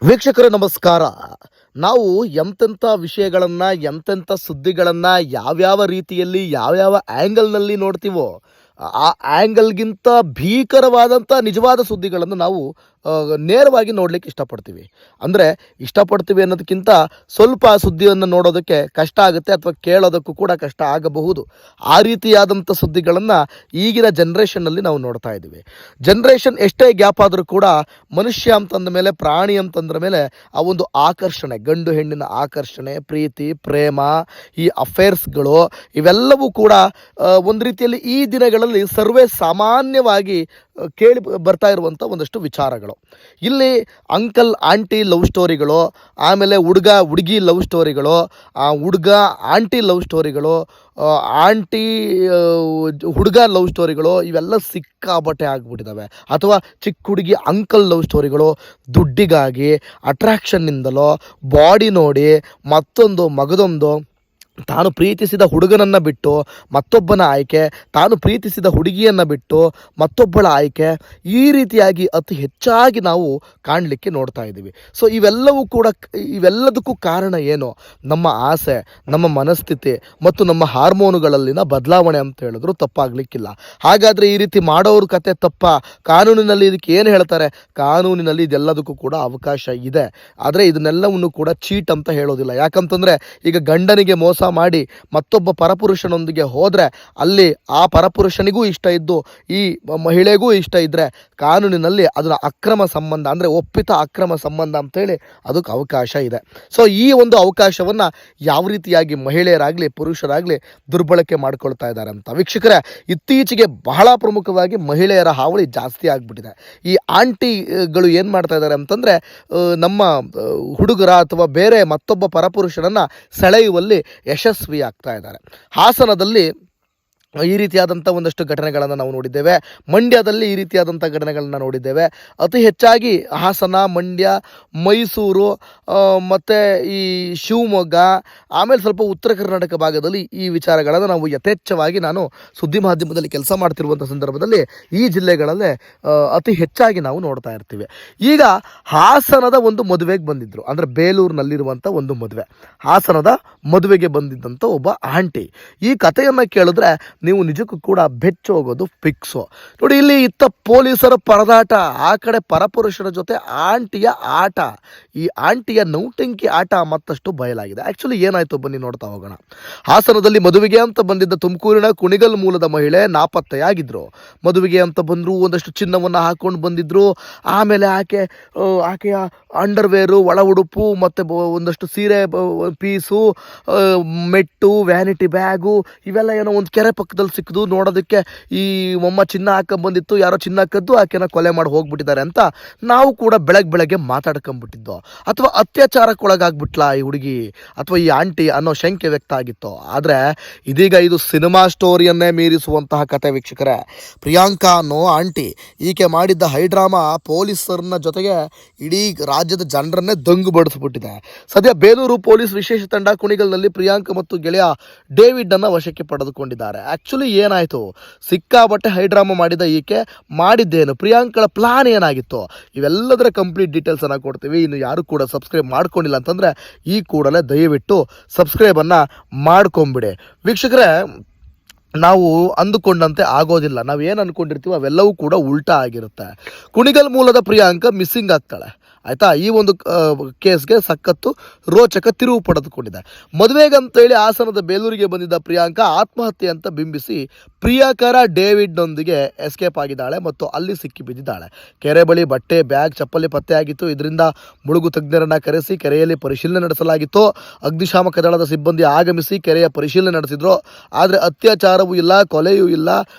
ವೀಕ್ಷಕರೇ ನಮಸ್ಕಾರ. ನಾವು ಎಂತೆಂಥ ವಿಷಯಗಳನ್ನು, ಎಂತೆಂಥ ಸುದ್ದಿಗಳನ್ನು ಯಾವ್ಯಾವ ರೀತಿಯಲ್ಲಿ ಯಾವ್ಯಾವ ಆ್ಯಂಗಲ್ನಲ್ಲಿ ನೋಡ್ತೀವೋ ಆ ಆ್ಯಂಗಲ್ಗಿಂತ ಭೀಕರವಾದಂಥ ನಿಜವಾದ ಸುದ್ದಿಗಳನ್ನು ನಾವು ನೇರವಾಗಿ ನೋಡಲಿಕ್ಕೆ ಇಷ್ಟಪಡ್ತೀವಿ. ಅಂದರೆ ಇಷ್ಟಪಡ್ತೀವಿ ಅನ್ನೋದಕ್ಕಿಂತ ಸ್ವಲ್ಪ ಸುದ್ದಿಯನ್ನು ನೋಡೋದಕ್ಕೆ ಕಷ್ಟ ಆಗುತ್ತೆ ಅಥವಾ ಕೇಳೋದಕ್ಕೂ ಕೂಡ ಕಷ್ಟ ಆಗಬಹುದು. ಆ ರೀತಿಯಾದಂಥ ಸುದ್ದಿಗಳನ್ನು ಈಗಿನ ಜನ್ರೇಷನ್ನಲ್ಲಿ ನಾವು ನೋಡ್ತಾ ಇದ್ದೀವಿ. ಜನ್ರೇಷನ್ ಎಷ್ಟೇ ಗ್ಯಾಪ್ ಆದರೂ ಕೂಡ ಮನುಷ್ಯ ಅಂತಂದ ಮೇಲೆ, ಪ್ರಾಣಿ ಅಂತಂದ್ರ ಮೇಲೆ ಆ ಒಂದು ಆಕರ್ಷಣೆ, ಗಂಡು ಹೆಣ್ಣಿನ ಆಕರ್ಷಣೆ, ಪ್ರೀತಿ, ಪ್ರೇಮ, ಈ ಅಫೇರ್ಸ್ಗಳು ಇವೆಲ್ಲವೂ ಕೂಡ ಒಂದು ರೀತಿಯಲ್ಲಿ ಈ ದಿನಗಳಲ್ಲಿ ಸರ್ವೇ ಸಾಮಾನ್ಯವಾಗಿ ಕೇಳಿ ಬರ್ತಾ ಇರುವಂಥ ಒಂದಷ್ಟು ವಿಚಾರಗಳು. ಇಲ್ಲಿ ಅಂಕಲ್ ಆಂಟಿ ಲವ್ ಸ್ಟೋರಿಗಳು, ಆಮೇಲೆ ಹುಡುಗ ಹುಡುಗಿ ಲವ್ ಸ್ಟೋರಿಗಳು, ಹುಡುಗ ಆಂಟಿ ಲವ್ ಸ್ಟೋರಿಗಳು, ಆಂಟಿ ಹುಡುಗ ಲವ್ ಸ್ಟೋರಿಗಳು ಇವೆಲ್ಲ ಸಿಕ್ಕಾಬಟ್ಟೆ ಆಗಿಬಿಟ್ಟಿದ್ದಾವೆ. ಅಥವಾ ಚಿಕ್ಕ ಹುಡುಗಿ ಅಂಕಲ್ ಲವ್ ಸ್ಟೋರಿಗಳು, ದುಡ್ಡಿಗಾಗಿ ಅಟ್ರಾಕ್ಷನ್ನಿಂದಲೋ, ಬಾಡಿ ನೋಡಿ ಮತ್ತೊಂದು ಮಗದೊಂದು, ತಾನು ಪ್ರೀತಿಸಿದ ಹುಡುಗನನ್ನು ಬಿಟ್ಟು ಮತ್ತೊಬ್ಬನ ಆಯ್ಕೆ, ತಾನು ಪ್ರೀತಿಸಿದ ಹುಡುಗಿಯನ್ನು ಬಿಟ್ಟು ಮತ್ತೊಬ್ಬಳ ಆಯ್ಕೆ, ಈ ರೀತಿಯಾಗಿ ಅತಿ ಹೆಚ್ಚಾಗಿ ನಾವು ಕಾಣಲಿಕ್ಕೆ ನೋಡ್ತಾ ಇದ್ದೀವಿ. ಸೊ ಇವೆಲ್ಲದಕ್ಕೂ ಕಾರಣ ಏನು? ನಮ್ಮ ಆಸೆ, ನಮ್ಮ ಮನಸ್ಥಿತಿ ಮತ್ತು ನಮ್ಮ ಹಾರ್ಮೋನುಗಳಲ್ಲಿನ ಬದಲಾವಣೆ ಅಂತ ಹೇಳಿದ್ರು ತಪ್ಪಾಗಲಿಕ್ಕಿಲ್ಲ. ಹಾಗಾದರೆ ಈ ರೀತಿ ಮಾಡೋರ ಕತೆ ತಪ್ಪ? ಕಾನೂನಿನಲ್ಲಿ ಇದಕ್ಕೆ ಏನು ಹೇಳ್ತಾರೆ? ಕಾನೂನಿನಲ್ಲಿ ಇದೆಲ್ಲದಕ್ಕೂ ಕೂಡ ಅವಕಾಶ ಇದೆ. ಆದರೆ ಇದನ್ನೆಲ್ಲವನ್ನು ಕೂಡ ಚೀಟ್ ಅಂತ ಹೇಳೋದಿಲ್ಲ. ಯಾಕಂತಂದರೆ ಈಗ ಗಂಡನಿಗೆ ಮೋಸ ಮಾಡಿ ಮತ್ತೊಬ್ಬ ಪರಪುರುಷನೊಂದಿಗೆ ಹೋದರೆ ಅಲ್ಲಿ ಆ ಪರಪುರುಷನಿಗೂ ಇಷ್ಟ ಇದ್ದು ಈ ಮಹಿಳೆಗೂ ಇಷ್ಟ ಇದ್ದರೆ ಕಾನೂನಿನಲ್ಲಿ ಅದನ್ನು ಅಕ್ರಮ ಸಂಬಂಧ, ಅಂದರೆ ಒಪ್ಪಿತ ಅಕ್ರಮ ಸಂಬಂಧ ಅಂತೇಳಿ ಅದಕ್ಕೆ ಅವಕಾಶ ಇದೆ. ಸೊ ಈ ಒಂದು ಅವಕಾಶವನ್ನು ಯಾವ ರೀತಿಯಾಗಿ ಮಹಿಳೆಯರಾಗಲಿ ಪುರುಷರಾಗಲಿ ದುರ್ಬಳಕೆ ಮಾಡ್ಕೊಳ್ತಾ ಇದ್ದಾರೆ ಅಂತ ವೀಕ್ಷಕರೇ, ಇತ್ತೀಚೆಗೆ ಬಹಳ ಪ್ರಮುಖವಾಗಿ ಮಹಿಳೆಯರ ಹಾವಳಿ ಜಾಸ್ತಿ ಆಗಿಬಿಟ್ಟಿದೆ. ಈ ಆಂಟಿಗಳು ಏನು ಮಾಡ್ತಾ ಇದ್ದಾರೆ ಅಂತಂದರೆ, ನಮ್ಮ ಹುಡುಗರ ಅಥವಾ ಬೇರೆ ಮತ್ತೊಬ್ಬ ಪರಪುರುಷನನ್ನು ಸೆಳೆಯುವಲ್ಲಿ ಯಶಸ್ವಿ ಆಗ್ತಾ ಇದ್ದಾರೆ. ಹಾಸನದಲ್ಲಿ ಈ ರೀತಿಯಾದಂಥ ಒಂದಷ್ಟು ಘಟನೆಗಳನ್ನು ನಾವು ನೋಡಿದ್ದೇವೆ. ಮಂಡ್ಯದಲ್ಲಿ ಈ ರೀತಿಯಾದಂಥ ಘಟನೆಗಳನ್ನು ನೋಡಿದ್ದೇವೆ. ಅತಿ ಹೆಚ್ಚಾಗಿ ಹಾಸನ, ಮಂಡ್ಯ, ಮೈಸೂರು ಮತ್ತು ಈ ಶಿವಮೊಗ್ಗ, ಆಮೇಲೆ ಸ್ವಲ್ಪ ಉತ್ತರ ಕರ್ನಾಟಕ ಭಾಗದಲ್ಲಿ ಈ ವಿಚಾರಗಳನ್ನು ನಾವು ಯಥೇಚ್ಛವಾಗಿ ನಾನು ಸುದ್ದಿ ಮಾಧ್ಯಮದಲ್ಲಿ ಕೆಲಸ ಮಾಡ್ತಿರುವಂಥ ಸಂದರ್ಭದಲ್ಲಿ ಈ ಜಿಲ್ಲೆಗಳಲ್ಲೇ ಅತಿ ಹೆಚ್ಚಾಗಿ ನಾವು ನೋಡ್ತಾ ಇರ್ತೀವಿ. ಈಗ ಹಾಸನದ ಒಂದು ಮದುವೆಗೆ ಬಂದಿದ್ದರು, ಅಂದರೆ ಬೇಲೂರಿನಲ್ಲಿರುವಂಥ ಒಂದು ಮದುವೆ, ಹಾಸನದ ಮದುವೆಗೆ ಬಂದಿದ್ದಂಥ ಒಬ್ಬ ಆಂಟಿ. ಈ ಕಥೆಯನ್ನು ಕೇಳಿದ್ರೆ ನೀವು ನಿಜಕ್ಕೂ ಕೂಡ ಬೆಚ್ಚ ಹೋಗೋದು ಫಿಕ್ಸು. ನೋಡಿ, ಇಲ್ಲಿ ಇತ್ತ ಪೊಲೀಸರ ಪರದಾಟ, ಆ ಕಡೆ ಪರಪುರುಷರ ಜೊತೆ ಆಂಟಿಯ ಆಟ. ಈ ಆಂಟಿಯ ನೌಟಂಕಿ ಆಟ ಮತ್ತಷ್ಟು ಬಯಲಾಗಿದೆ. ಆ್ಯಕ್ಚುಲಿ ಏನಾಯಿತು ಬನ್ನಿ ನೋಡ್ತಾ ಹೋಗೋಣ. ಹಾಸನದಲ್ಲಿ ಮದುವೆಗೆ ಅಂತ ಬಂದಿದ್ದ ತುಮಕೂರಿನ ಕುಣಿಗಲ್ ಮೂಲದ ಮಹಿಳೆ ನಾಪತ್ತೆಯಾಗಿದ್ದರು. ಮದುವೆಗೆ ಅಂತ ಬಂದರು, ಒಂದಷ್ಟು ಚಿನ್ನವನ್ನು ಹಾಕ್ಕೊಂಡು ಬಂದಿದ್ದರು. ಆಮೇಲೆ ಆಕೆಯ ಅಂಡರ್ವೇರು, ಒಳ ಉಡುಪು ಮತ್ತು ಒಂದಷ್ಟು ಸೀರೆ ಪೀಸು, ಮೆಟ್ಟು, ವ್ಯಾನಿಟಿ ಬ್ಯಾಗು ಇವೆಲ್ಲ ಏನೋ ಒಂದು ಕೆರೆ ಪಕ್ಕದಲ್ಲಿ ಸಿಕ್ಕಿದು. ನೋಡೋದಕ್ಕೆ ಈ ಮೊಮ್ಮ ಚಿನ್ನ ಹಾಕೊಂಡ್ಬಂದಿತ್ತು, ಯಾರೋ ಚಿನ್ನ ಕದ್ದು ಆಕೆನ ಕೊಲೆ ಮಾಡಿ ಹೋಗ್ಬಿಟ್ಟಿದ್ದಾರೆ ಅಂತ ನಾವು ಕೂಡ ಬೆಳಗ್ಗೆ ಮಾತಾಡ್ಕೊಂಬಿಟ್ಟಿದ್ದೋ, ಅಥವಾ ಅತ್ಯಾಚಾರಕ್ಕೊಳಗಾಗ್ಬಿಟ್ಲಾ ಈ ಹುಡುಗಿ ಅಥವಾ ಈ ಆಂಟಿ ಅನ್ನೋ ಶಂಕೆ ವ್ಯಕ್ತ ಆಗಿತ್ತು. ಆದರೆ ಇದೀಗ ಇದು ಸಿನಿಮಾ ಸ್ಟೋರಿಯನ್ನೇ ಮೀರಿಸುವಂತಹ ಕತೆ ವೀಕ್ಷಕರೇ. ಪ್ರಿಯಾಂಕಾ ಅನ್ನೋ ಆಂಟಿ, ಈಕೆ ಮಾಡಿದ್ದ ಹೈಡ್ರಾಮಾ ಪೊಲೀಸರನ್ನ ಜೊತೆಗೆ ಇಡೀ ರಾಜ್ಯದ ಜನರನ್ನೇ ದಂಗು ಬಡಿಸ್ಬಿಟ್ಟಿದೆ. ಸದ್ಯ ಬೇಲೂರು ಪೊಲೀಸ್ ವಿಶೇಷ ತಂಡ ಕುಣಿಗಲ್ನಲ್ಲಿ ಪ್ರಿಯಾಂಕಾ ಮತ್ತು ಗೆಳೆಯ ಡೇವಿಡ್ ಅನ್ನು ವಶಕ್ಕೆ ಪಡೆದುಕೊಂಡಿದ್ದಾರೆ. ಆ್ಯಕ್ಚುಲಿ ಏನಾಯಿತು? ಸಿಕ್ಕಾಬಟ್ಟೆ ಹೈಡ್ರಾಮಾ ಮಾಡಿದ ಈಕೆ ಮಾಡಿದ್ದೇನು, ಪ್ರಿಯಾಂಕಳ ಪ್ಲಾನ್ ಏನಾಗಿತ್ತು, ಇವೆಲ್ಲದರ ಕಂಪ್ಲೀಟ್ ಡೀಟೇಲ್ಸನ್ನು ಕೊಡ್ತೀವಿ. ಇನ್ನು ಯಾರು ಕೂಡ ಸಬ್ಸ್ಕ್ರೈಬ್ ಮಾಡ್ಕೊಂಡಿಲ್ಲ ಅಂತಂದರೆ ಈ ಕೂಡಲೇ ದಯವಿಟ್ಟು ಸಬ್ಸ್ಕ್ರೈಬನ್ನು ಮಾಡ್ಕೊಂಬಿಡಿ ವೀಕ್ಷಕರೇ. ನಾವು ಅಂದುಕೊಂಡಂತೆ ಆಗೋದಿಲ್ಲ. ನಾವು ಏನು ಅಂದ್ಕೊಂಡಿರ್ತೀವೋ ಅವೆಲ್ಲವೂ ಕೂಡ ಉಲ್ಟಾ ಆಗಿರುತ್ತೆ. ಕುಣಿಗಲ್ ಮೂಲದ ಪ್ರಿಯಾಂಕಾ ಮಿಸ್ಸಿಂಗ್ ಆಗ್ತಾಳೆ, ಆಯಿತಾ. ಈ ಒಂದು ಕೇಸ್ಗೆ ಸಖತ್ತು ರೋಚಕ ತಿರುವು ಪಡೆದುಕೊಂಡಿದೆ. ಮದುವೆಗಂತೇಳಿ ಹಾಸನದ ಬೇಲೂರಿಗೆ ಬಂದಿದ್ದ ಪ್ರಿಯಾಂಕಾ ಆತ್ಮಹತ್ಯೆ ಅಂತ ಬಿಂಬಿಸಿ ಪ್ರಿಯಕರ ಡೇವಿಡ್ನೊಂದಿಗೆ ಎಸ್ಕೇಪ್ ಆಗಿದ್ದಾಳೆ ಮತ್ತು ಅಲ್ಲಿ ಸಿಕ್ಕಿ ಬಿದ್ದಿದ್ದಾಳೆ. ಕೆರೆ ಬಳಿ ಬಟ್ಟೆ, ಬ್ಯಾಗ್, ಚಪ್ಪಲಿ ಪತ್ತೆಯಾಗಿತ್ತು. ಇದರಿಂದ ಮುಳುಗು ತಜ್ಞರನ್ನು ಕರೆಸಿ ಕೆರೆಯಲ್ಲಿ ಪರಿಶೀಲನೆ ನಡೆಸಲಾಗಿತ್ತು. ಅಗ್ನಿಶಾಮಕ ದಳದ ಸಿಬ್ಬಂದಿ ಆಗಮಿಸಿ ಕೆರೆಯ ಪರಿಶೀಲನೆ ನಡೆಸಿದ್ರು. ಆದರೆ ಅತ್ಯಾಚಾರವೂ ಇಲ್ಲ, ಕೊಲೆಯೂ ಇಲ್ಲ.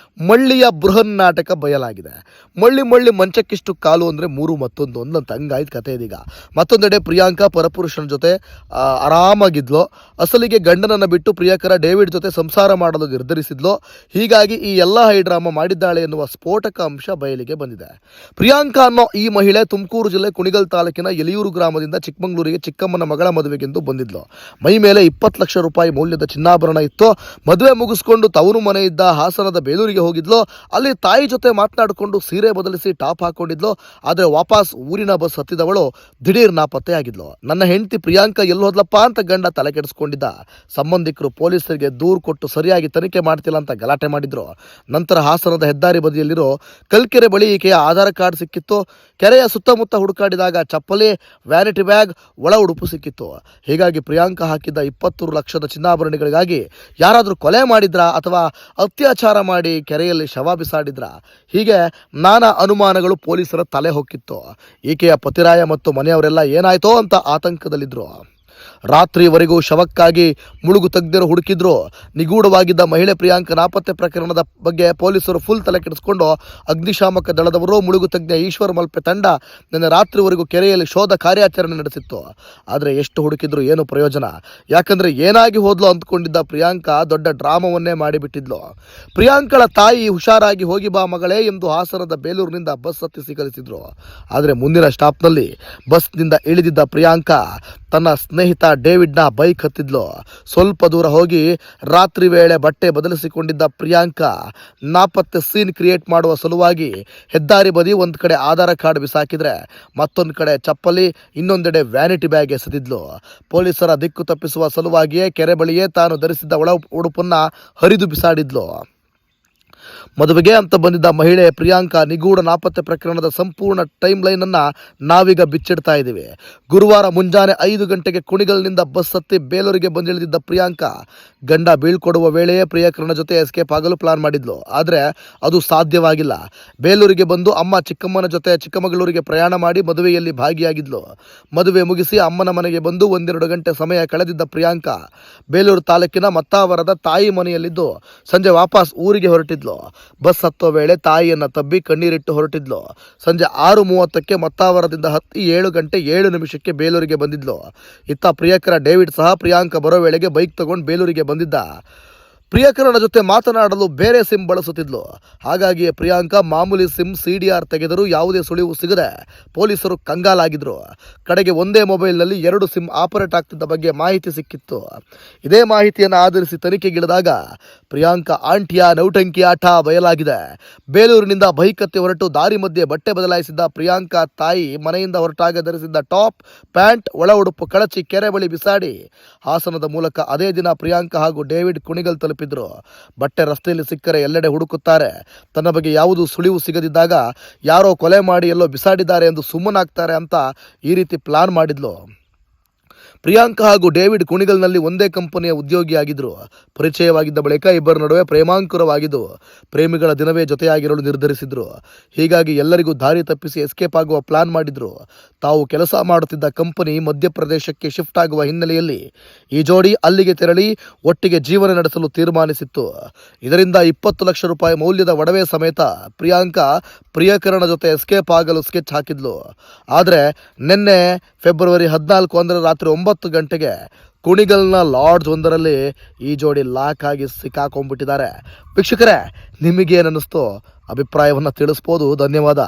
ಮಳ್ಳಿಯ ಬೃಹನ್ ನಾಟಕ ಬಯಲಾಗಿದೆ. ಮಳ್ಳಿ ಮಂಚಕ್ಕಿಷ್ಟು ಕಾಲು ಅಂದರೆ 3 ಮತ್ತೊಂದು ಒಂದಂತ ಹಂಗಾಯ್ತು ಕತೆ ಇದೀಗ. ಮತ್ತೊಂದೆಡೆ ಪ್ರಿಯಾಂಕಾ ಪರಪುರುಷನ ಜೊತೆ ಆರಾಮಾಗಿದ್ಲು. ಅಸಲಿಗೆ ಗಂಡನನ್ನು ಬಿಟ್ಟು ಪ್ರಿಯಕರ ಡೇವಿಡ್ ಜೊತೆ ಸಂಸಾರ ಮಾಡಲು ನಿರ್ಧರಿಸಿದ್ಲು. ಹೀಗಾಗಿ ಈ ಎಲ್ಲ ಹೈಡ್ರಾಮಾ ಮಾಡಿದ್ದಾಳೆ ಎನ್ನುವ ಸ್ಫೋಟಕ ಅಂಶ ಬಯಲಿಗೆ ಬಂದಿದೆ. ಪ್ರಿಯಾಂಕಾ ಅನ್ನೋ ಈ ಮಹಿಳೆ ತುಮಕೂರು ಜಿಲ್ಲೆ ಕುಣಿಗಲ್ ತಾಲೂಕಿನ ಎಲಿಯೂರು ಗ್ರಾಮದಿಂದ ಚಿಕ್ಕಮಗಳೂರಿಗೆ ಚಿಕ್ಕಮ್ಮನ ಮಗಳ ಮದುವೆಗೆಂದು ಬಂದಿದ್ಲು. ಮೈ ಮೇಲೆ 20 ಲಕ್ಷ ರೂಪಾಯಿ ಮೌಲ್ಯದ ಚಿನ್ನಾಭರಣ ಇತ್ತು. ಮದುವೆ ಮುಗಿಸ್ಕೊಂಡು ತವರು ಮನೆ ಇದ್ದ ಹಾಸನದ ಬೇಲೂರಿಗೆ ಹೋಗಿದ್ಲು. ಅಲ್ಲಿ ತಾಯಿ ಜೊತೆ ಮಾತನಾಡಿಕೊಂಡು ಸೀರೆ ಬದಲಿಸಿ ಟಾಪ್ ಹಾಕೊಂಡಿದ್ಲು. ಆದರೆ ವಾಪಸ್ ಊರಿನ ಬಸ್ ಹತ್ತಿದ ಇದ್ದವಳು ದಿಢೀರ್ ನಾಪತ್ತೆಯಾಗಿದ್ಲು. ನನ್ನ ಹೆಂಡತಿ ಪ್ರಿಯಾಂಕಾ ಎಲ್ಲಿ ಹೋದ್ಲಪ್ಪ ಅಂತ ಗಂಡ ತಲೆ ಕೆಡಿಸ್ಕೊಂಡಿದ್ದ. ಸಂಬಂಧಿಕರು ಪೊಲೀಸರಿಗೆ ದೂರು ಕೊಟ್ಟು ಸರಿಯಾಗಿ ತನಿಖೆ ಮಾಡ್ತಿಲ್ಲ ಅಂತ ಗಲಾಟೆ ಮಾಡಿದ್ರು. ನಂತರ ಹಾಸನದ ಹೆದ್ದಾರಿ ಬದಿಯಲ್ಲಿರೋ ಕಲ್ಕೆರೆ ಬಳಿ ಈಕೆಯ ಆಧಾರ್ ಕಾರ್ಡ್ ಸಿಕ್ಕಿತ್ತು. ಕೆರೆಯ ಸುತ್ತಮುತ್ತ ಹುಡುಕಾಡಿದಾಗ ಚಪ್ಪಲಿ, ವ್ಯಾನಿಟಿ ಬ್ಯಾಗ್, ಒಳ ಉಡುಪು ಸಿಕ್ಕಿತ್ತು. ಹೀಗಾಗಿ ಪ್ರಿಯಾಂಕಾ ಹಾಕಿದ್ದ 20 ಲಕ್ಷದ ಚಿನ್ನಾಭರಣಗಳಿಗಾಗಿ ಯಾರಾದರೂ ಕೊಲೆ ಮಾಡಿದ್ರಾ ಅಥವಾ ಅತ್ಯಾಚಾರ ಮಾಡಿ ಕೆರೆಯಲ್ಲಿ ಶವ ಬಿಸಾಡಿದ್ರಾ? ಹೀಗೆ ನಾನಾ ಅನುಮಾನಗಳು ಪೊಲೀಸರ ತಲೆ ಹೊಕ್ಕಿತ್ತು. ಈಕೆಯ ಪತಿರಾಯ ಮತ್ತು ಮನೆಯವರೆಲ್ಲ ಏನಾಯ್ತೋ ಅಂತ ಆತಂಕದಲ್ಲಿದ್ರು. ರಾತ್ರಿವರೆಗೂ ಶವಕ್ಕಾಗಿ ಮುಳುಗು ತಜ್ಞರು ಹುಡುಕಿದ್ರು. ನಿಗೂಢವಾಗಿದ್ದ ಮಹಿಳೆ ಪ್ರಿಯಾಂಕಾ ನಾಪತ್ತೆ ಪ್ರಕರಣದ ಬಗ್ಗೆ ಪೊಲೀಸರು ಫುಲ್ ತಲೆ ಕೆಡಿಸಿಕೊಂಡು ಅಗ್ನಿಶಾಮಕ ದಳದವರು, ಮುಳುಗು ತಜ್ಞ ಈಶ್ವರ್ ಮಲ್ಪೆ ತಂಡ ನಿನ್ನೆ ರಾತ್ರಿವರೆಗೂ ಕೆರೆಯಲ್ಲಿ ಶೋಧ ಕಾರ್ಯಾಚರಣೆ ನಡೆಸಿತ್ತು. ಆದರೆ ಎಷ್ಟು ಹುಡುಕಿದ್ರು ಏನು ಪ್ರಯೋಜನ? ಯಾಕಂದ್ರೆ ಏನಾಗಿ ಹೋದ್ಲು ಅಂದ್ಕೊಂಡಿದ್ದ ಪ್ರಿಯಾಂಕಾ ದೊಡ್ಡ ಡ್ರಾಮವನ್ನೇ ಮಾಡಿಬಿಟ್ಟಿದ್ಲು. ಪ್ರಿಯಾಂಕಳ ತಾಯಿ ಹುಷಾರಾಗಿ ಹೋಗಿ ಬಾ ಮಗಳೇ ಎಂದು ಹಾಸನದ ಬೇಲೂರಿನಿಂದ ಬಸ್ ಹತ್ತಿಸಿ ಕಳಿಸಿದ್ರು. ಆದರೆ ಮುಂದಿನ ಸ್ಟಾಪ್ನಲ್ಲಿ ಬಸ್ನಿಂದ ಇಳಿದಿದ್ದ ಪ್ರಿಯಾಂಕಾ ತನ್ನ ಸ್ನೇಹಿತ ಡೇವಿಡ್ನ ಬೈಕ್ ಹತ್ತಿದ್ಲು. ಸ್ವಲ್ಪ ದೂರ ಹೋಗಿ ರಾತ್ರಿ ವೇಳೆ ಬಟ್ಟೆ ಬದಲಿಸಿಕೊಂಡಿದ್ದ ಪ್ರಿಯಾಂಕಾ ನಾಪತ್ತೆ ಸೀನ್ ಕ್ರಿಯೇಟ್ ಮಾಡುವ ಸಲುವಾಗಿ ಹೆದ್ದಾರಿ ಬದಿ ಒಂದು ಕಡೆ ಆಧಾರ್ ಕಾರ್ಡ್ ಬಿಸಾಕಿದ್ರೆ ಮತ್ತೊಂದು ಕಡೆ ಚಪ್ಪಲಿ, ಇನ್ನೊಂದೆಡೆ ವ್ಯಾನಿಟಿ ಬ್ಯಾಗ್ ಎಸೆದಿದ್ಲು. ಪೊಲೀಸರ ದಿಕ್ಕು ತಪ್ಪಿಸುವ ಸಲುವಾಗಿಯೇ ಕೆರೆ ಬಳಿಯೇ ತಾನು ಧರಿಸಿದ್ದ ಒಳ ಉಡುಪನ್ನ ಹರಿದು ಬಿಸಾಡಿದ್ಲು. ಮದುವೆಗೆ ಅಂತ ಬಂದಿದ್ದ ಮಹಿಳೆ ಪ್ರಿಯಾಂಕಾ ನಿಗೂಢ ನಾಪತ್ತೆ ಪ್ರಕರಣದ ಸಂಪೂರ್ಣ ಟೈಮ್ ಲೈನ್ ಅನ್ನ ನಾವೀಗ ಬಿಚ್ಚಿಡ್ತಾ ಇದ್ದೀವಿ. ಗುರುವಾರ ಮುಂಜಾನೆ 5 ಗಂಟೆಗೆ ಕುಣಿಗಲ್ನಿಂದ ಬಸ್ ಹತ್ತಿ ಬೇಲೂರಿಗೆ ಬಂದಿಳಿದಿದ್ದ ಪ್ರಿಯಾಂಕಾ ಗಂಡ ಬೀಳ್ಕೊಡುವ ವೇಳೆಯೇ ಪ್ರಿಯಕರನ ಜೊತೆ ಎಸ್ಕೇಪ್ ಆಗಲು ಪ್ಲಾನ್ ಮಾಡಿದ್ಲು. ಆದರೆ ಅದು ಸಾಧ್ಯವಾಗಿಲ್ಲ. ಬೇಲೂರಿಗೆ ಬಂದು ಅಮ್ಮ ಚಿಕ್ಕಮ್ಮನ ಜೊತೆ ಚಿಕ್ಕಮಗಳೂರಿಗೆ ಪ್ರಯಾಣ ಮಾಡಿ ಮದುವೆಯಲ್ಲಿ ಭಾಗಿಯಾಗಿದ್ಲು. ಮದುವೆ ಮುಗಿಸಿ ಅಮ್ಮನ ಮನೆಗೆ ಬಂದು 1-2 ಗಂಟೆ ಸಮಯ ಕಳೆದಿದ್ದ ಪ್ರಿಯಾಂಕಾ ಬೇಲೂರು ತಾಲೂಕಿನ ಮತ್ತಾವರದ ತಾಯಿ ಮನೆಯಲ್ಲಿದ್ದು ಸಂಜೆ ವಾಪಸ್ ಊರಿಗೆ ಹೊರಟಿದ್ಲು. ಬಸ್ ಹತ್ತೋ ವೇಳೆ ತಾಯಿಯನ್ನ ತಬ್ಬಿ ಕಣ್ಣೀರಿಟ್ಟು ಹೊರಟಿದ್ಲು. ಸಂಜೆ 6:30ಕ್ಕೆ ಮತ್ತಾವರದಿಂದ ಹತ್ತಿ 7 ಗಂಟೆ 7 ನಿಮಿಷಕ್ಕೆ ಬೇಲೂರಿಗೆ ಬಂದಿದ್ಲು. ಇತ್ತ ಪ್ರಿಯಕರ ಡೇವಿಡ್ ಸಹ ಪ್ರಿಯಾಂಕಾ ಬರೋ ವೇಳೆಗೆ ಬೈಕ್ ತಗೊಂಡು ಬೇಲೂರಿಗೆ ಬಂದಿದ್ದ. ಪ್ರಿಯಕರನ ಜೊತೆ ಮಾತನಾಡಲು ಬೇರೆ ಸಿಮ್ ಬಳಸುತ್ತಿದ್ಲು. ಹಾಗಾಗಿ ಪ್ರಿಯಾಂಕಾ ಮಾಮೂಲಿ ಸಿಮ್ CDR ತೆಗೆದರೂ ಯಾವುದೇ ಸುಳಿವು ಸಿಗದೆ ಪೊಲೀಸರು ಕಂಗಾಲಾಗಿದ್ರು. ಕಡೆಗೆ ಒಂದೇ ಮೊಬೈಲ್ನಲ್ಲಿ 2 ಸಿಮ್ ಆಪರೇಟ್ ಆಗ್ತಿದ್ದ ಬಗ್ಗೆ ಮಾಹಿತಿ ಸಿಕ್ಕಿತ್ತು. ಇದೇ ಮಾಹಿತಿಯನ್ನು ಆಧರಿಸಿ ತನಿಖೆಗಿಳಿದಾಗ ಪ್ರಿಯಾಂಕಾ ಆಂಟಿಯ ನೌಟಂಕಿ ಆಟ ಬಯಲಾಗಿದೆ. ಬೇಲೂರಿನಿಂದ ಬೈಕ್ ಹತ್ತಿ ಹೊರಟು ದಾರಿ ಮಧ್ಯೆ ಬಟ್ಟೆ ಬದಲಾಯಿಸಿದ್ದ ಪ್ರಿಯಾಂಕಾ ತಾಯಿ ಮನೆಯಿಂದ ಹೊರಟಾಗ ಧರಿಸಿದ್ದ ಟಾಪ್, ಪ್ಯಾಂಟ್, ಒಳ ಉಡುಪು ಕಳಚಿ ಕೆರೆ ಬಳಿ ಬಿಸಾಡಿ ಹಾಸನದ ಮೂಲಕ ಅದೇ ದಿನ ಪ್ರಿಯಾಂಕಾ ಹಾಗೂ ಡೇವಿಡ್ ಕುಣಿಗಲ್ ತಲುಪಿದ್ರು. ಬಟ್ಟೆ ರಸ್ತೆಯಲ್ಲಿ ಸಿಕ್ಕರೆ ಎಲ್ಲೆಡೆ ಹುಡುಕುತ್ತಾರೆ. ತನ್ನ ಬಗ್ಗೆ ಯಾವುದೂ ಸುಳಿವು ಸಿಗದಿದ್ದಾಗ ಯಾರೋ ಕೊಲೆ ಮಾಡಿ ಎಲ್ಲೋ ಬಿಸಾಡಿದ್ದಾರೆ ಎಂದು ಸುಮ್ಮನಾಗ್ತಾರೆ ಅಂತ ಈ ರೀತಿ ಪ್ಲಾನ್ ಮಾಡಿದ್ಲು. ಪ್ರಿಯಾಂಕಾ ಹಾಗೂ ಡೇವಿಡ್ ಕುಣಿಗಲ್ನಲ್ಲಿ ಒಂದೇ ಕಂಪನಿಯ ಉದ್ಯೋಗಿಯಾಗಿದ್ದರು. ಪರಿಚಯವಾಗಿದ್ದ ಬಳಿಕ ಇಬ್ಬರ ನಡುವೆ ಪ್ರೇಮಾಂಕುರವಾಗಿದ್ದು ಪ್ರೇಮಿಗಳ ದಿನವೇ ಜೊತೆಯಾಗಿರಲು ನಿರ್ಧರಿಸಿದ್ರು. ಹೀಗಾಗಿ ಎಲ್ಲರಿಗೂ ದಾರಿ ತಪ್ಪಿಸಿ ಎಸ್ಕೇಪ್ ಆಗುವ ಪ್ಲಾನ್ ಮಾಡಿದ್ರು. ತಾವು ಕೆಲಸ ಮಾಡುತ್ತಿದ್ದ ಕಂಪನಿ ಮಧ್ಯಪ್ರದೇಶಕ್ಕೆ ಶಿಫ್ಟ್ ಆಗುವ ಹಿನ್ನೆಲೆಯಲ್ಲಿ ಈ ಜೋಡಿ ಅಲ್ಲಿಗೆ ತೆರಳಿ ಒಟ್ಟಿಗೆ ಜೀವನ ನಡೆಸಲು ತೀರ್ಮಾನಿಸಿತ್ತು. ಇದರಿಂದ 20 ಲಕ್ಷ ರೂಪಾಯಿ ಮೌಲ್ಯದ ಒಡವೆ ಸಮೇತ ಪ್ರಿಯಾಂಕಾ ಪ್ರಿಯಕರನ ಜೊತೆ ಎಸ್ಕೇಪ್ ಆಗಲು ಸ್ಕೆಚ್ ಹಾಕಿದ್ಲು. ಆದರೆ ನಿನ್ನೆ ಫೆಬ್ರವರಿ 14 ಅಂದರೆ ರಾತ್ರಿ 9 ಗಂಟೆಗೆ ಕುಣಿಗಲ್ನ ಲಾಡ್ಜ್ ಒಂದರಲ್ಲಿ ಈ ಜೋಡಿ ಲಾಕ್ ಆಗಿ ಸಿಕ್ಕಾಕೊಂಡ್ಬಿಟ್ಟಿದ್ದಾರೆ. ವೀಕ್ಷಕರೇ, ನಿಮಗೇನನ್ನಿಸ್ತೋ ಅಭಿಪ್ರಾಯವನ್ನು ತಿಳಿಸ್ಬೋದು. ಧನ್ಯವಾದ.